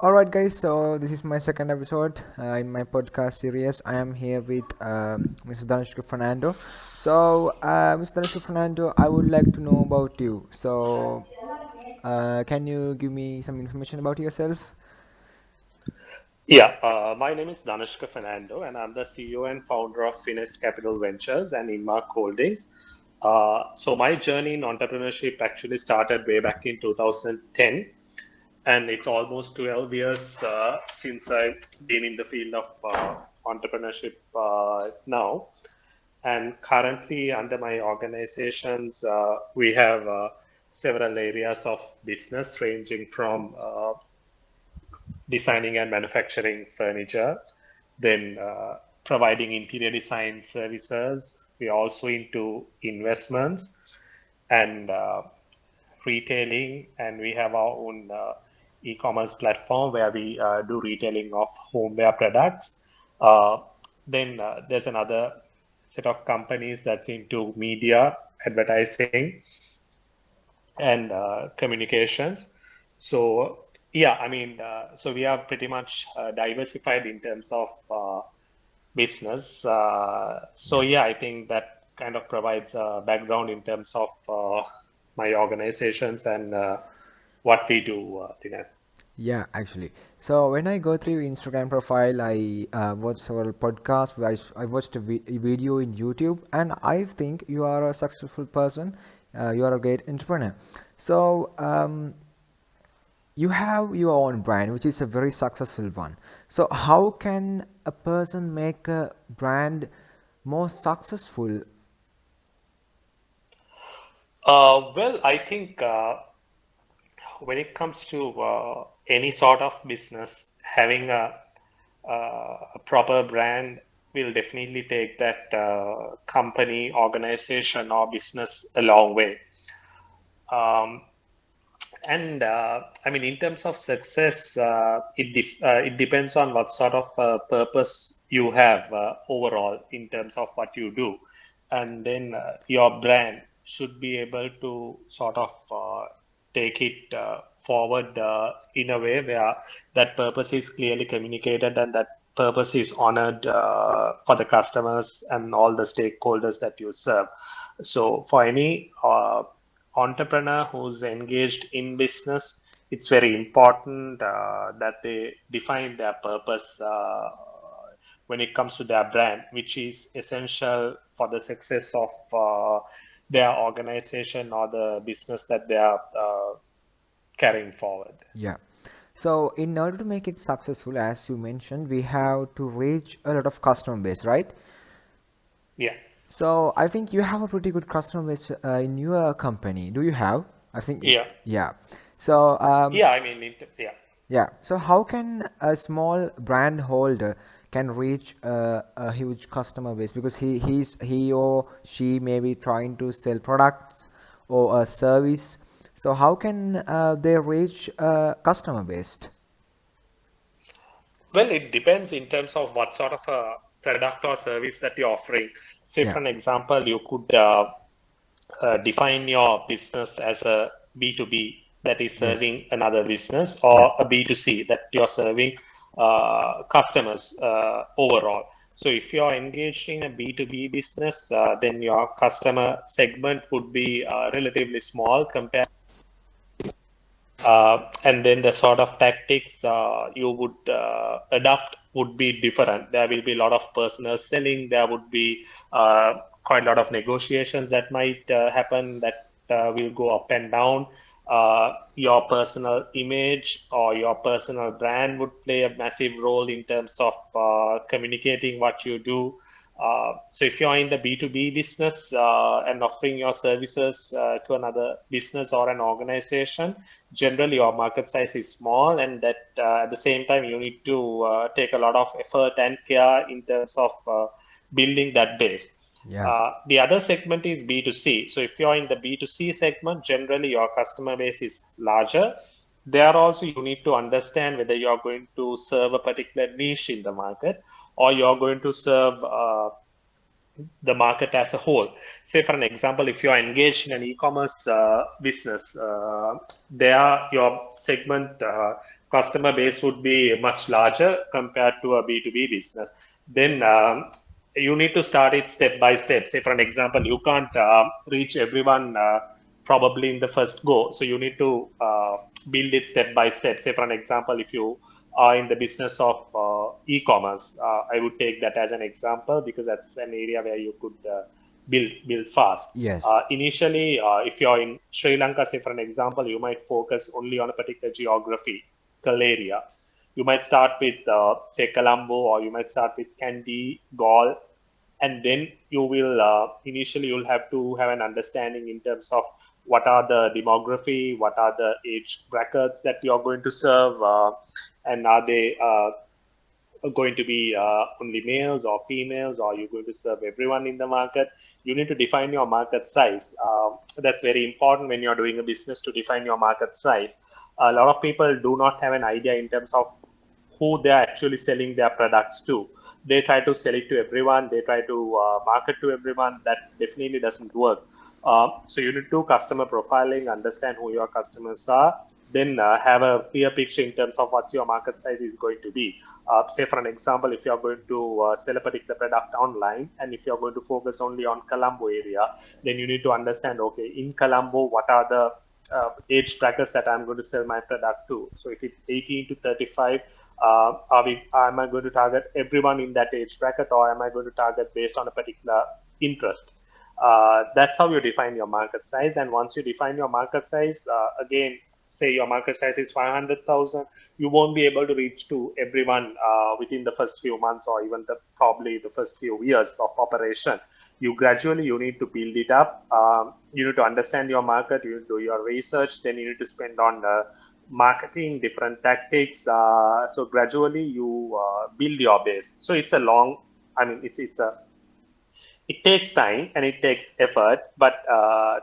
All right, guys. So this is my second episode in my podcast series. I am here with Mr. Dhanushka Fernando. So, Mr. Dhanushka Fernando, I would like to know about you. So, can you give me some information about yourself? Yeah, my name is Dhanushka Fernando, and I'm the CEO and founder of Finest Capital Ventures and Inmark Holdings. So my journey in entrepreneurship actually started way back in 2010, and it's almost 12 years since I've been in the field of entrepreneurship now. And currently, under my organizations, we have several areas of business ranging from designing and manufacturing furniture, then providing interior design services. We're also into investments and retailing, and we have our own e-commerce platform where we do retailing of homeware products. Uh, then there's another set of companies that's into media, advertising, and communications. So yeah, so we are pretty much diversified in terms of business. So Yeah. yeah, I think that kind of provides a background in terms of my organizations and what we do, Dinesh. Yeah, actually. So when I go through your Instagram profile, I watch several podcasts. I watched a video in YouTube, and I think you are a successful person. You are a great entrepreneur. So you have your own brand, which is a very successful one. So how can a person make a brand more successful? Well, I think when it comes to any sort of business, having a proper brand will definitely take that company, organization, or business a long way. Um, and in terms of success, it depends on what sort of purpose you have overall in terms of what you do, and then your brand should be able to sort of take it forward in a way where that purpose is clearly communicated and that purpose is honored for the customers and all the stakeholders that you serve. So for any entrepreneur who's engaged in business, it's very important that they define their purpose when it comes to their brand, which is essential for the success of their organization or the business that they are carrying forward. Yeah. So in order to make it successful, as you mentioned, we have to reach a lot of customer base, right? Yeah. So I think you have a pretty good customer base in your company. Do you have? I think, Yeah. yeah. So Yeah. Yeah. yeah. So how can a small brand holder can reach a huge customer base, because he or she may be trying to sell products or a service. So how can they reach customer base? Well, it depends in terms of what sort of a product or service that you're offering. Say, Yeah. for an example, you could define your business as a B2B that is Yes. serving another business, Yeah. or a B2C that you're serving customers overall. So if you're engaged in a B2B business, then your customer segment would be relatively small compared. And then the sort of tactics you would adopt would be different. There will be a lot of personal selling. There would be quite a lot of negotiations that might happen that will go up and down. Your personal image or your personal brand would play a massive role in terms of communicating what you do. So if you're in the B2B business and offering your services to another business or an organization, generally your market size is small, and that at the same time you need to take a lot of effort and care in terms of building that base. Yeah. The other segment is B2C. So if you're in the B2C segment, generally your customer base is larger. There also you need to understand whether you're going to serve a particular niche in the market, or you're going to serve the market as a whole. Say, for an example, if you are engaged in an e-commerce business, there your segment customer base would be much larger compared to a B2B business. Then you need to start it step by step. Say, for an example, you can't reach everyone probably in the first go. So you need to build it step by step. Say, for an example, if you are in the business of e-commerce, I would take that as an example because that's an area where you could build fast. Yes. Initially, if you're in Sri Lanka, say for an example, you might focus only on a particular geographical area. You might start with, say, Colombo, or you might start with Kandy, Gaul, and then you will initially you'll have to have an understanding in terms of what are the demography, what are the age brackets that you're going to serve, and are they going to be only males or females, or you're going to serve everyone in the market. You need to define your market size. That's very important when you're doing a business, to define your market size. A lot of people do not have an idea in terms of who they're actually selling their products to. They try to sell it to everyone, they try to market to everyone. That definitely doesn't work. So you need to do customer profiling, understand who your customers are, then have a clear picture in terms of what your market size is going to be. Say, for an example, if you're going to sell a particular product online, and if you're going to focus only on Colombo area, then you need to understand, okay, in Colombo, what are the age brackets that I'm going to sell my product to. So if it's 18 to 35, am I going to target everyone in that age bracket, or am I going to target based on a particular interest? That's how you define your market size. And once you define your market size, again, say your market size is 500,000, you won't be able to reach to everyone within the first few months, or even probably the first few years of operation. You need to build it up. You need to understand your market, you need to do your research, then you need to spend on marketing, different tactics. So gradually you build your base. So it's a long, I mean, it's a it takes time and it takes effort, but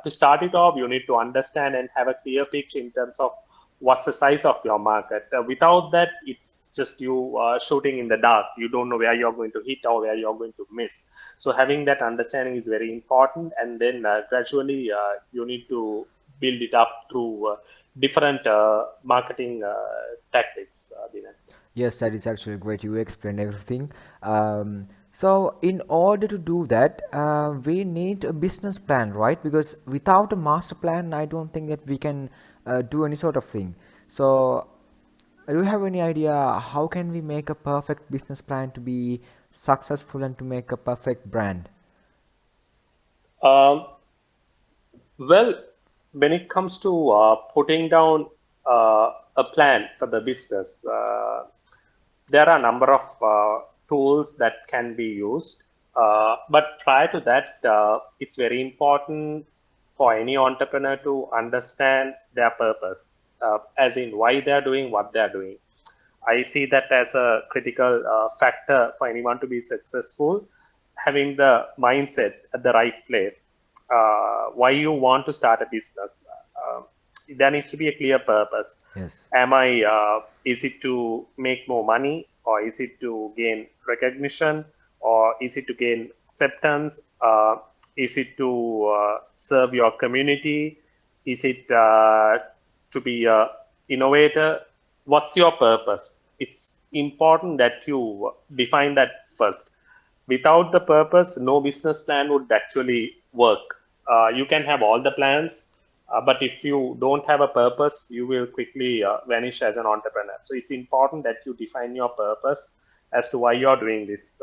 to start it off, you need to understand and have a clear picture in terms of what's the size of your market. Without that, it's just you shooting in the dark. You don't know where you're going to hit or where you're going to miss. So having that understanding is very important, and then gradually you need to build it up through different marketing tactics, Dinesh. Yes, that is actually great. You explained everything. So, in order to do that, we need a business plan, right? Because without a master plan, I don't think that we can do any sort of thing. So, do you have any idea how can we make a perfect business plan to be successful and to make a perfect brand? Um, Well, when it comes to putting down a plan for the business, there are a number of tools that can be used. But prior to that, it's very important for any entrepreneur to understand their purpose, as in why they're doing what they're doing. I see that as a critical factor for anyone to be successful, having the mindset at the right place. Why you want to start a business? There needs to be a clear purpose. Yes. Is it to make more money, or is it to gain recognition, or is it to gain acceptance? Is it to serve your community? Is it to be a innovator? What's your purpose? It's important that you define that first. Without the purpose, no business plan would actually work. You can have all the plans, but if you don't have a purpose, you will quickly vanish as an entrepreneur. So it's important that you define your purpose as to why you're doing this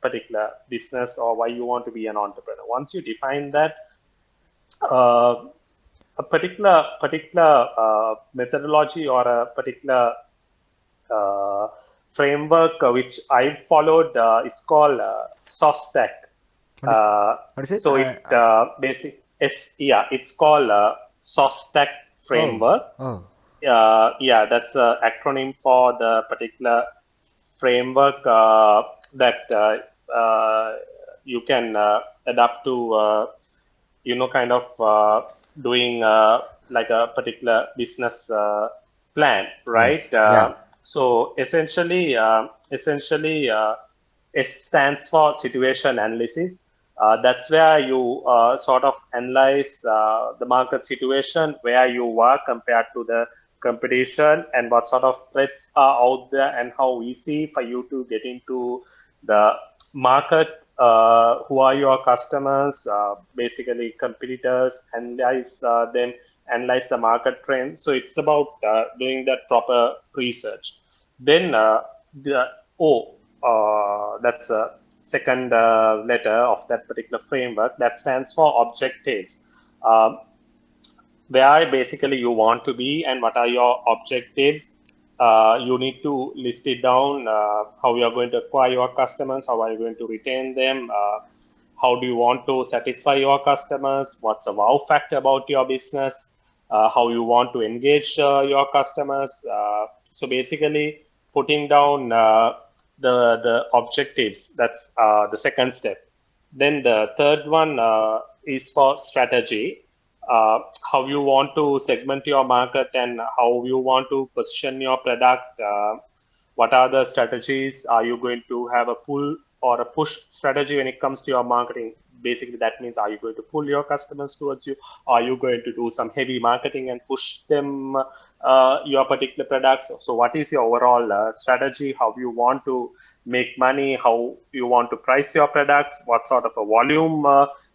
particular business, or why you want to be an entrepreneur. Once you define that, uh, a particular methodology, or a particular uh, framework which I followed. It's called SOSTAC. What is Uh, what is it? so it yeah, it's called SOSTAC Oh, framework. oh, Yeah, that's an acronym for the particular framework that you can adapt to, kind of doing like a particular business plan, right? yes, yeah. So essentially, S stands for situation analysis. That's where you sort of analyze the market situation, where you are compared to the competition and what sort of threats are out there and how easy for you to get into the market, who are your customers, basically competitors, analyze them, analyze the market trend. So it's about doing that proper research. Then the O, that's a second letter of that particular framework that stands for objectives. Um, where basically you want to be and what are your objectives. You need to list it down, how you are going to acquire your customers, how are you going to retain them, how do you want to satisfy your customers, what's the wow factor about your business, how you want to engage your customers. So basically putting down the objectives, that's the second step. Then the third one is for strategy, how you want to segment your market and how you want to position your product. What are the strategies? Are you going to have a pull or a push strategy when it comes to your marketing? Basically, that means are you going to pull your customers towards you? Are you going to do some heavy marketing and push them your particular products? So, what is your overall strategy? How you want to make money? How you want to price your products? What sort of a volume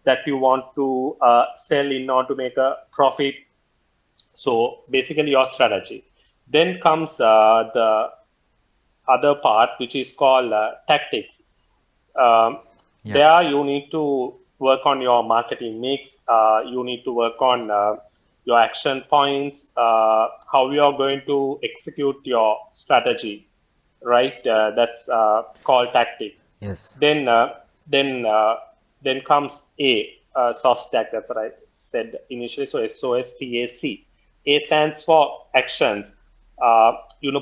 that you want to sell in order to make a profit? So, basically, your strategy. Then comes the other part, which is called tactics. Um, Yeah. there you need to work on your marketing mix. You need to work on your action points, how you are going to execute your strategy, right? That's called tactics. Yes. Then, then, then comes A, soft stack. That's what I said initially. So SOSTAC. A stands for actions.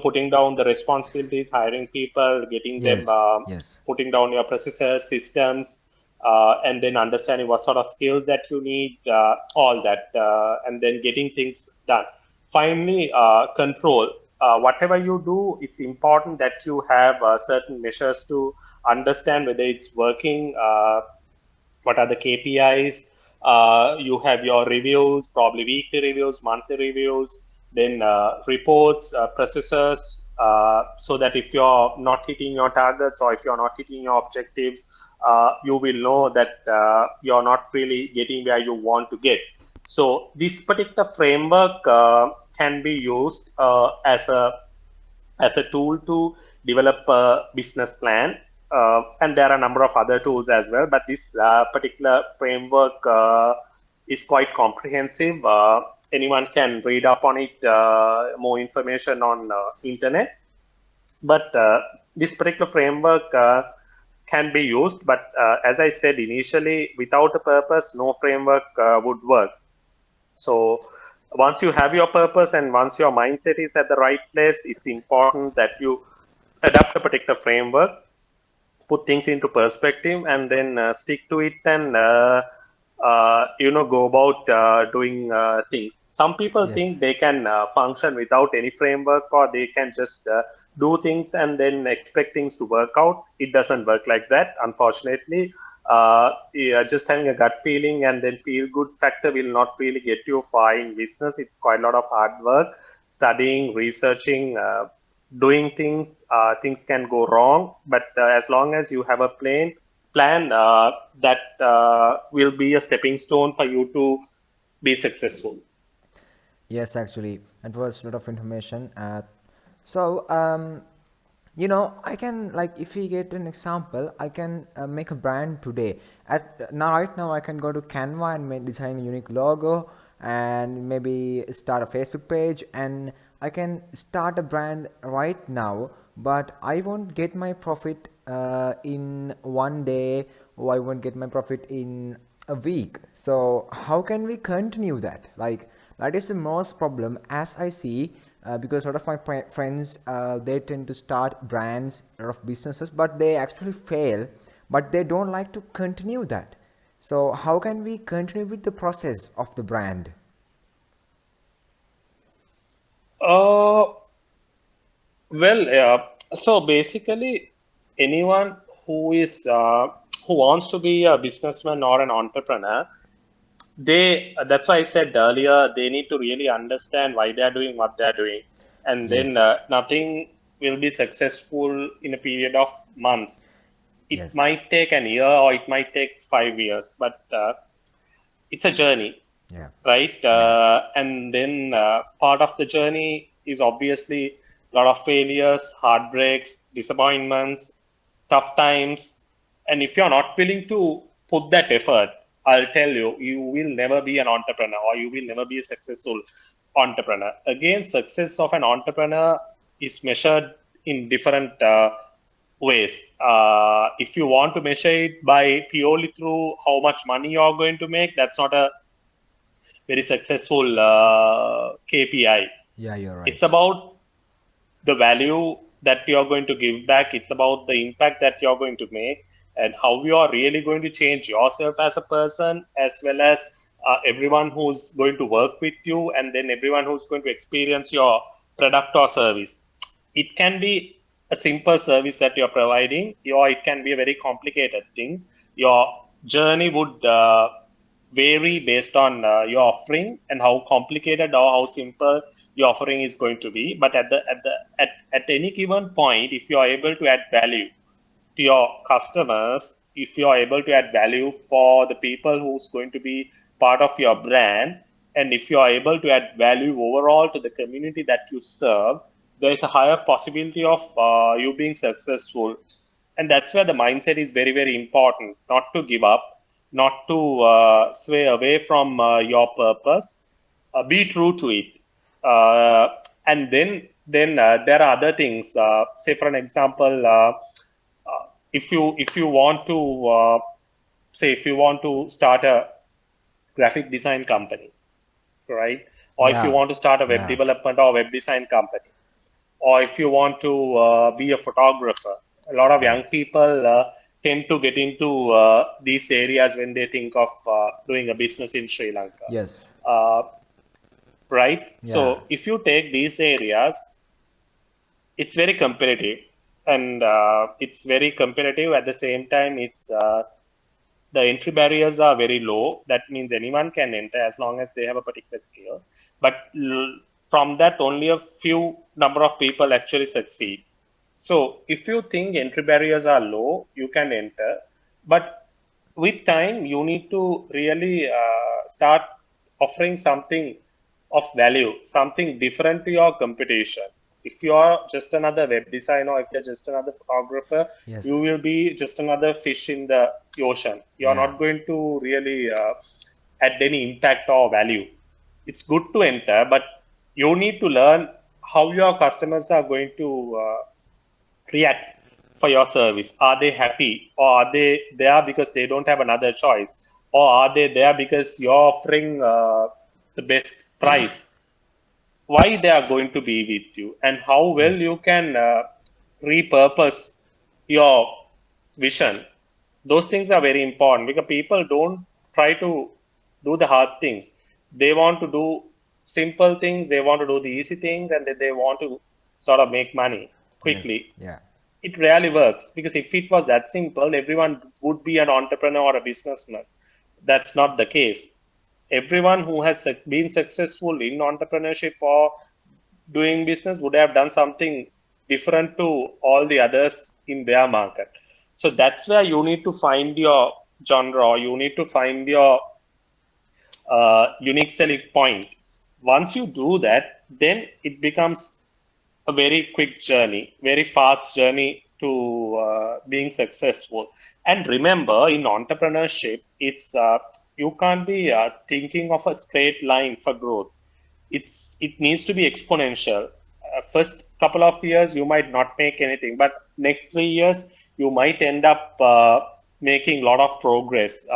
Putting down the responsibilities, hiring people, getting them, Yes. Yes. putting down your processes, systems, and then understanding what sort of skills that you need, all that, and then getting things done. Finally, control. Whatever you do, it's important that you have certain measures to understand whether it's working, what are the KPIs. You have your reviews, probably weekly reviews, monthly reviews, then reports, processes, so that if you're not hitting your targets or if you're not hitting your objectives, you will know that you're not really getting where you want to get. So this particular framework can be used as a tool to develop a business plan. And there are a number of other tools as well, but this particular framework is quite comprehensive. Anyone can read up on it, more information on internet. But this particular framework can be used, but as I said initially, without a purpose, no framework would work. So once you have your purpose and once your mindset is at the right place, it's important that you adapt a particular framework, put things into perspective, and then stick to it and go about doing things. Some people think Yes. they can function without any framework, or they can just do things and then expect things to work out. It doesn't work like that, unfortunately. Yeah, just having a gut feeling and then feel good factor will not really get you far in business. It's quite a lot of hard work, studying, researching, doing things. Things can go wrong, but as long as you have a plan, that will be a stepping stone for you to be successful. Yes, actually, it was a lot of information. So, I can, like, if we get an example, I can make a brand today. Right now, I can go to Canva and design a unique logo and maybe start a Facebook page, and I can start a brand right now. But I won't get my profit in one day, or I won't get my profit in a week. So how can we continue that? Like, that is the most problem as I see, because a lot of my friends, they tend to start brands, a lot of businesses, but they actually fail, but they don't like to continue that. So how can we continue with the process of the brand? Uh, so basically, anyone who is who wants to be a businessman or an entrepreneur, that's why I said earlier, they need to really understand why they are doing what they are doing, and then Yes. nothing will be successful in a period of months. It Yes. might take an year or it might take 5 years, but it's a journey, Yeah. right? Yeah. And then part of the journey is obviously a lot of failures, heartbreaks, disappointments, tough times. And if you're not willing to put that effort, I'll tell you, you will never be an entrepreneur or you will never be a successful entrepreneur. Again, success of an entrepreneur is measured in different ways. If you want to measure it by purely through how much money you're going to make, that's not a very successful KPI. Yeah, you're right. It's about the value that you're going to give back. It's about the impact that you're going to make and how you are really going to change yourself as a person, as well as everyone who's going to work with you, and then everyone who's going to experience your product or service. It can be a simple service that you're providing, or it can be a very complicated thing. Your journey would vary based on your offering and how complicated or how simple your offering is going to be. But at any given point, if you are able to add value to your customers, if you are able to add value for the people who's going to be part of your brand, and if you are able to add value overall to the community that you serve, there is a higher possibility of you being successful. And that's where the mindset is very, very important. Not to give up, not to sway away from your purpose. Be true to it. And then there are other things. Say for an example, if you want to say if you want to start a graphic design company, right? Or if you Yeah. want to start a web Yeah. development or web design company, or if you want to be a photographer, a lot of young Yes. people tend to get into these areas when they think of doing a business in Sri Lanka, Yes. uh, right? Yeah. So if you take these areas, it's very competitive, and it's very competitive. At the same time, it's the entry barriers are very low. That means anyone can enter as long as they have a particular skill. But from that, only a few number of people actually succeed. So if you think entry barriers are low, you can enter. But with time, you need to really start offering something of value, something different to your competition. If you are just another web designer, if you're just another photographer, you Yes. will be just another fish in the ocean. You're Yeah. not going to really add any impact or value. It's good to enter, but you need to learn how your customers are going to react for your service. Are they happy, or are they there because they don't have another choice, or are they there because you're offering the best price? Why they are going to be with you, and how well Yes. you can repurpose your vision. Those things are very important because people don't try to do the hard things. They want to do simple things, they want to do the easy things, and then they want to sort of make money quickly. Yes. Yeah. It rarely works, because if it was that simple, everyone would be an entrepreneur or a businessman. That's not the case. Everyone who has been successful in entrepreneurship or doing business would have done something different to all the others in their market. So that's where you need to find your genre, or you need to find your unique selling point. Once you do that, then it becomes a very quick journey, very fast journey to being successful. And remember, in entrepreneurship, it's you can't be thinking of a straight line for growth. It needs to be exponential. First couple of years you might not make anything, but next 3 years you might end up making a lot of progress.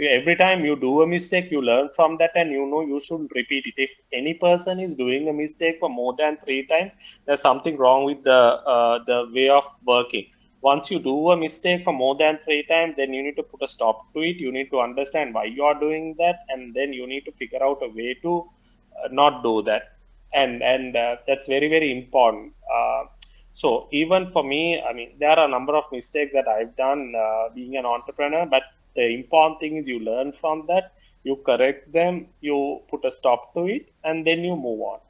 Every time you do a mistake, you learn from that, and you know you should repeat it. If any person is doing a mistake for more than 3 times, there's something wrong with the way of working. Once you do a mistake for more than 3 times, then you need to put a stop to it. You need to understand why you are doing that, and then you need to figure out a way to not do that. And that's very, very important. So even for me, I mean, there are a number of mistakes that I've done being an entrepreneur, but the important thing is you learn from that, you correct them, you put a stop to it, and then you move on.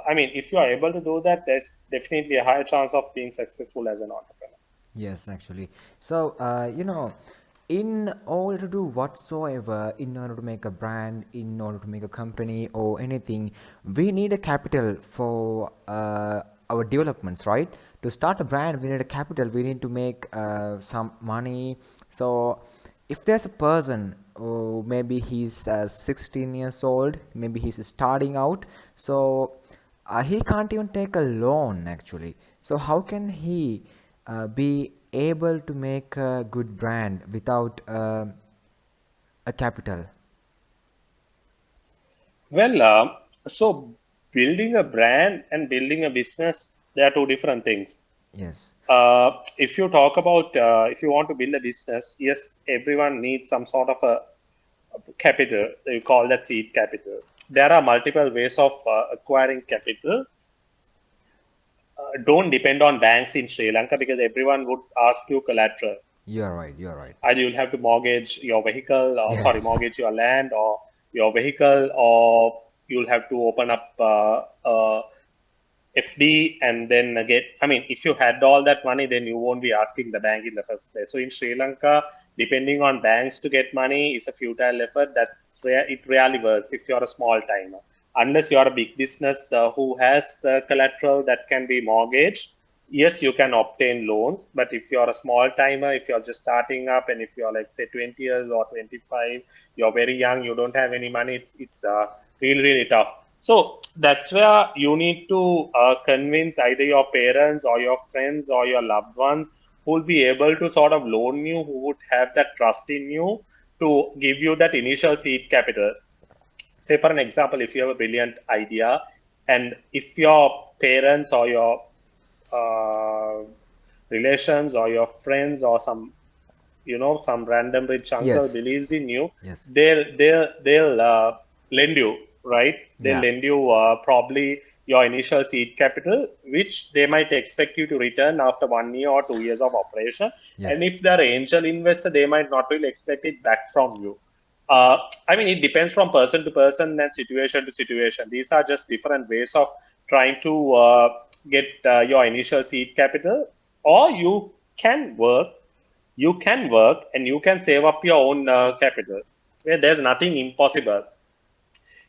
I mean, if you are able to do that, there's definitely a higher chance of being successful as an entrepreneur. Yes, actually. So, in order to do whatsoever, in order to make a brand, in order to make a company or anything, we need a capital for our developments, right? To start a brand, we need a capital. We need to make some money. So, if there's a person, oh, maybe he's 16 years old, maybe he's starting out, so he can't even take a loan actually. So how can he be able to make a good brand without a capital? Well, so building a brand and building a business, they are two different things. Yes. If you talk about if you want to build a business, yes, everyone needs some sort of a capital. You call that seed capital. There are multiple ways of acquiring capital. Don't depend on banks in Sri Lanka because everyone would ask you collateral. You're right. You're right. Either you'll have to mortgage your vehicle, or sorry, Yes. mortgage your land or your vehicle, or you'll have to open up FD and then get. I mean, if you had all that money, then you won't be asking the bank in the first place. So in Sri Lanka, depending on banks to get money is a futile effort. That's where it really works if you're a small timer. Unless you're a big business who has collateral that can be mortgaged, yes, you can obtain loans. But if you're a small timer, if you're just starting up, and if you're like say 20 years or 25, you're very young, you don't have any money, it's really tough. So that's where you need to convince either your parents or your friends or your loved ones who will be able to sort of loan you, who would have that trust in you to give you that initial seed capital. Say, for an example, if you have a brilliant idea, and if your parents or your uh, relations or your friends or some random rich uncle Yes. believes in you, Yes. they'll lend you, right? They'll Yeah. lend you probably your initial seed capital, which they might expect you to return after 1 year or 2 years of operation. And Yes. if they're angel investor, they might not really expect it back from you. uh, I mean, it depends from person to person and situation to situation. These are just different ways of trying to get your initial seed capital. Or can work, you can work and you can save up your own capital. Yeah, there's nothing impossible.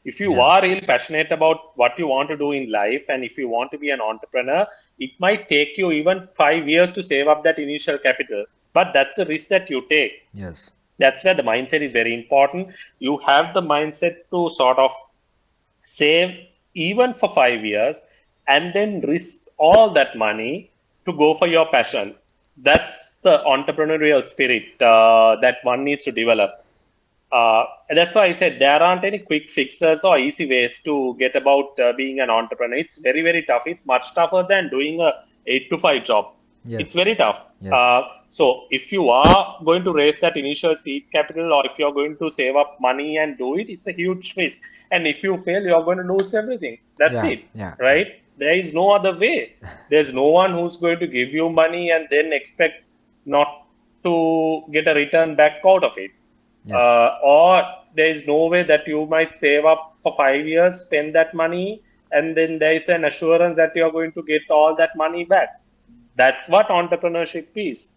If you Yeah. are really passionate about what you want to do in life, and if you want to be an entrepreneur, it might take you even 5 years to save up that initial capital. But that's the risk that you take. Yes. That's where the mindset is very important. You have the mindset to sort of save even for 5 years and then risk all that money to go for your passion. That's the entrepreneurial spirit that one needs to develop. And that's why I said there aren't any quick fixes or easy ways to get about being an entrepreneur. It's very tough. It's much tougher than doing a 8 to 5 job. It's Yes. very tough. Yes. So if you are going to raise that initial seed capital, or if you're going to save up money and do it, it's a huge risk. And if you fail, you're going to lose everything. That's Yeah. it, Yeah. Yeah. right? There is no other way. There's no one who's going to give you money and then expect not to get a return back out of it. Yes. Or there is no way that you might save up for 5 years, spend that money, and then there is an assurance that you're going to get all that money back. That's what entrepreneurship is.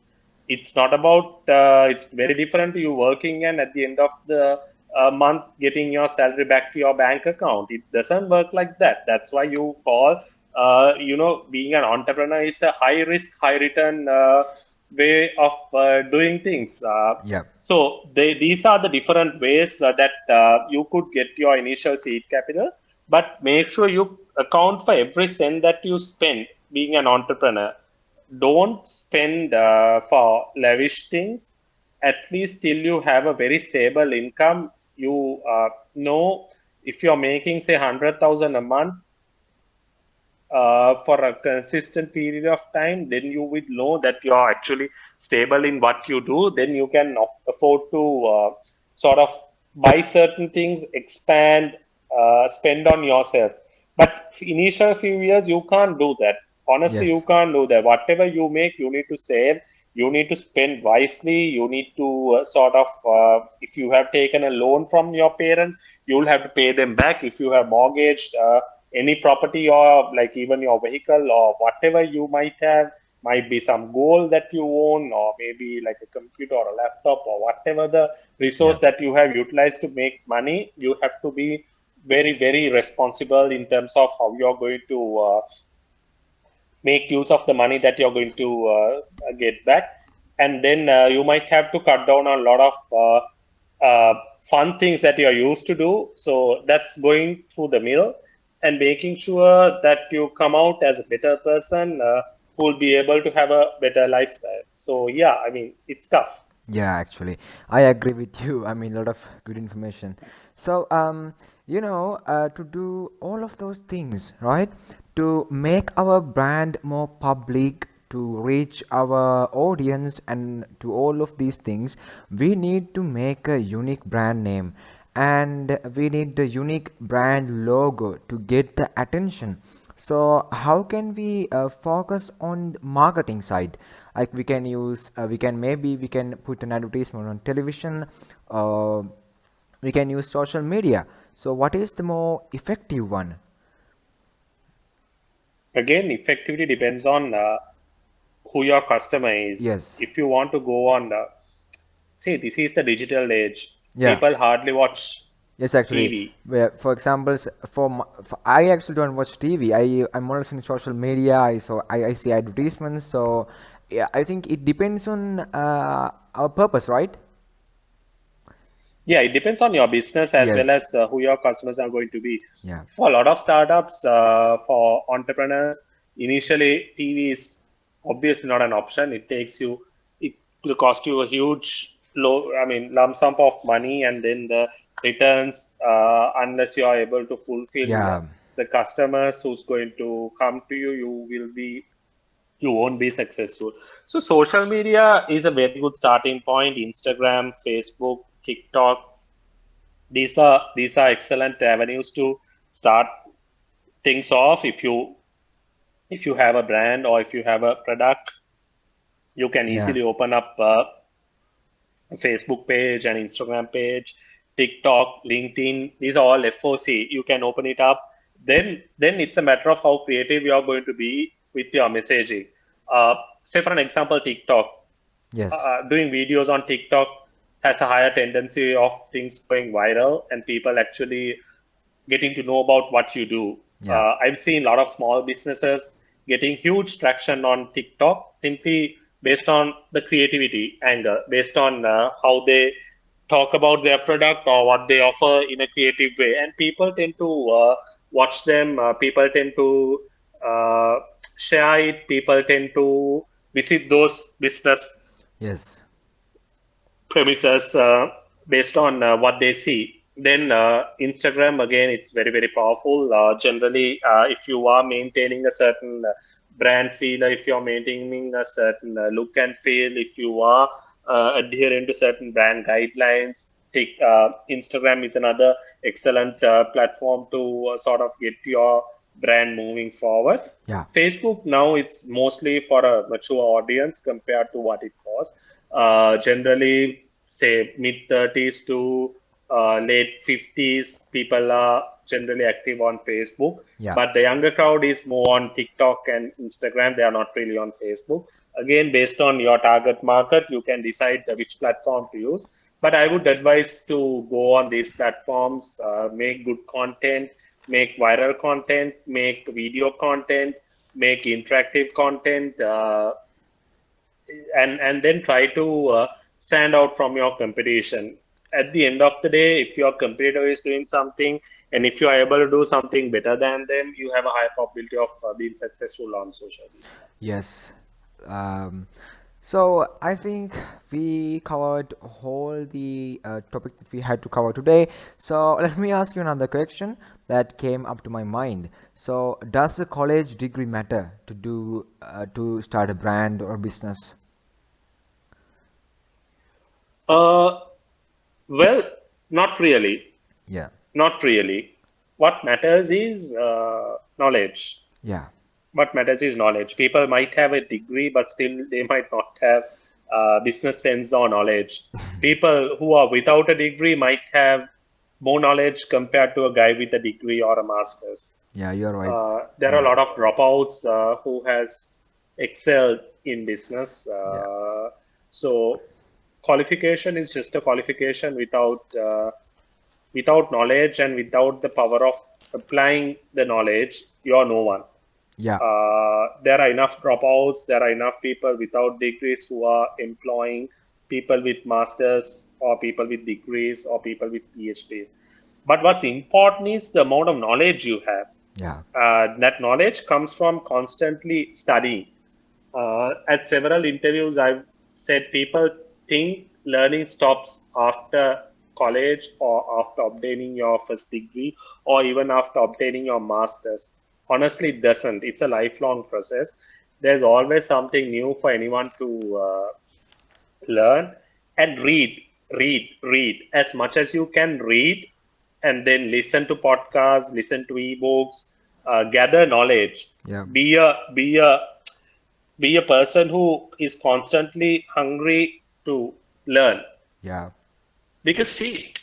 It's not about, it's very different to you working and at the end of the month getting your salary back to your bank account. It doesn't work like that. That's why you call, being an entrepreneur is a high risk, high return way of doing things. Yeah. These are the different ways that you could get your initial seed capital, but make sure you account for every cent that you spend being an entrepreneur. Don't spend for lavish things. At least till you have a very stable income. You know, if you're making say 100,000 a month for a consistent period of time, then you will know that you are actually stable in what you do. Then you can afford to sort of buy certain things, expand, spend on yourself. But initial few years, you can't do that. Honestly, you Yes. can't do that. Whatever you make, you need to save. You need to spend wisely. You need to if you have taken a loan from your parents, you'll have to pay them back. If you have mortgaged any property, or like even your vehicle or whatever you might have, might be some gold that you own, or maybe like a computer or a laptop or whatever the Yeah. resource that you have utilized to make money. You have to be very, very responsible in terms of how you're going to make use of the money that you're going to get back. And then you might have to cut down on a lot of fun things that you're used to do. So that's going through the mill and making sure that you come out as a better person who will be able to have a better lifestyle. So, yeah, I mean, it's tough. Yeah, actually, I agree with you. I mean, a lot of good information. So, to do all of those things, right? To make our brand more public, to reach our audience, and to all of these things, we need to make a unique brand name, and we need the unique brand logo to get the attention. So how can we focus on marketing side? Like we can use, we can put an advertisement on television, uh, we can use social media. So what is the more effective one? Again, effectivity depends on who your customer is. Yes. If you want to go on, see, this is the digital age. Yeah. People hardly watch Yes, actually, TV. where, for example, for I actually don't watch TV. I'm more in social media. I see advertisements. So yeah, I think it depends on our purpose, right? Yeah, it depends on your business as well Yes. as who your customers are going to be. Yeah. For a lot of startups, for entrepreneurs, initially TV is obviously not an option. It will cost you a huge lump sum of money, and then the returns, unless you are able to fulfill Yeah. the customers who's going to come to you, you won't be successful. So social media is a very good starting point. Instagram, Facebook, TikTok, these are excellent avenues to start things off. If you have a brand or if you have a product, you can Yeah. easily open up Facebook page and Instagram page, TikTok, LinkedIn. These are all FOC. You can open it up. Then it's a matter of how creative you are going to be with your messaging. Uh, Say for an example, TikTok. Yes. Doing videos on TikTok has a higher tendency of things going viral and people actually getting to know about what you do. Yeah. I've seen a lot of small businesses getting huge traction on TikTok simply based on the creativity angle, based on how they talk about their product or what they offer in a creative way. And people tend to watch them, people tend to uh, share it, people tend to visit those business Yes. premises based on what they see. Then Instagram, again, it's very, very powerful. Generally, if you are maintaining a certain brand feel, if you're maintaining a certain look and feel, if you are adhering to certain brand guidelines, Instagram is another excellent platform to sort of get your brand moving forward. Yeah. Facebook now it's mostly for a mature audience compared to what it was. Generally, say mid 30s to late 50s, people are generally active on Facebook. Yeah. But the younger crowd is more on TikTok and Instagram. They are not really on Facebook. Again, based on your target market, you can decide which platform to use. But I would advise to go on these platforms, make good content, make viral content, make video content, make interactive content, and then try to stand out from your competition. At the end of the day, if your competitor is doing something and if you are able to do something better than them, you have a high probability of being successful on social media. Yes. Um, so I think we covered all the topic that we had to cover today. So let me ask you another question that came up to my mind. So does a college degree matter to start a brand or business? Uh, well, not really. Yeah. Not really. What matters is knowledge. Yeah. What matters is knowledge. People might have a degree, but still they might not have business sense or knowledge. People who are without a degree might have more knowledge compared to a guy with a degree or a master's. Yeah, you're right. There are a Yeah, lot of dropouts who has excelled in business. yeah, So qualification is just a qualification without knowledge and without the power of applying the knowledge, you are no one. yeah, There are enough dropouts. There are enough people without degrees who are employing people with masters or people with degrees or people with PhDs. But what's important is the amount of knowledge you have. yeah, That knowledge comes from constantly studying. At several interviews, I've said people think learning stops after college or after obtaining your first degree or even after obtaining your master's. Honestly, it doesn't. It's a lifelong process. There's always something new for anyone to learn and read as much as you can read and then listen to podcasts, listen to ebooks, gather knowledge. yeah, Be a be a be a person who is constantly hungry to learn yeah, because see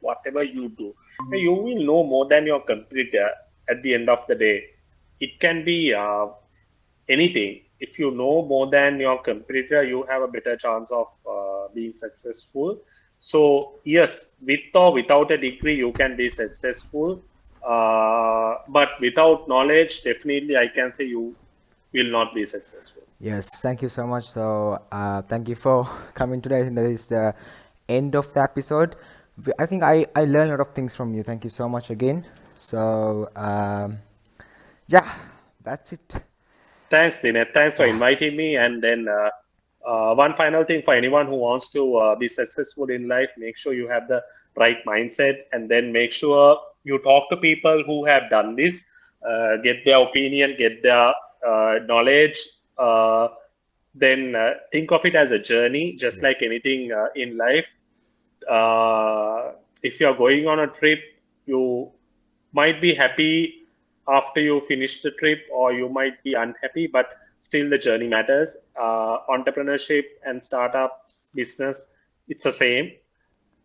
whatever you do you will know more than your computer at the end of the day. It can be anything. If you know more than your competitor, you have a better chance of being successful. So yes, with or without a degree, you can be successful. But without knowledge, definitely I can say you will not be successful. yes. Thank you so much. So, thank you for coming today. I think that is the end of the episode. I think I learned a lot of things from you. Thank you so much again. So, yeah, that's it. Thanks, Dinesh. Thanks for Yeah, inviting me. And then one final thing for anyone who wants to be successful in life, make sure you have the right mindset, and then make sure you talk to people who have done this, get their opinion, get their knowledge. Then think of it as a journey, just yes, like anything in life. If you're going on a trip, you might be happy after you finish the trip, or you might be unhappy, but still the journey matters. Entrepreneurship and startups, business, it's the same.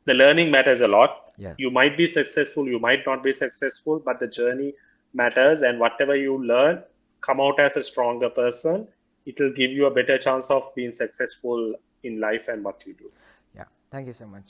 The learning matters a lot. yeah, You might be successful, you might not be successful, but the journey matters. And whatever you learn, come out as a stronger person. It will give you a better chance of being successful in life and what you do. yeah. Thank you so much.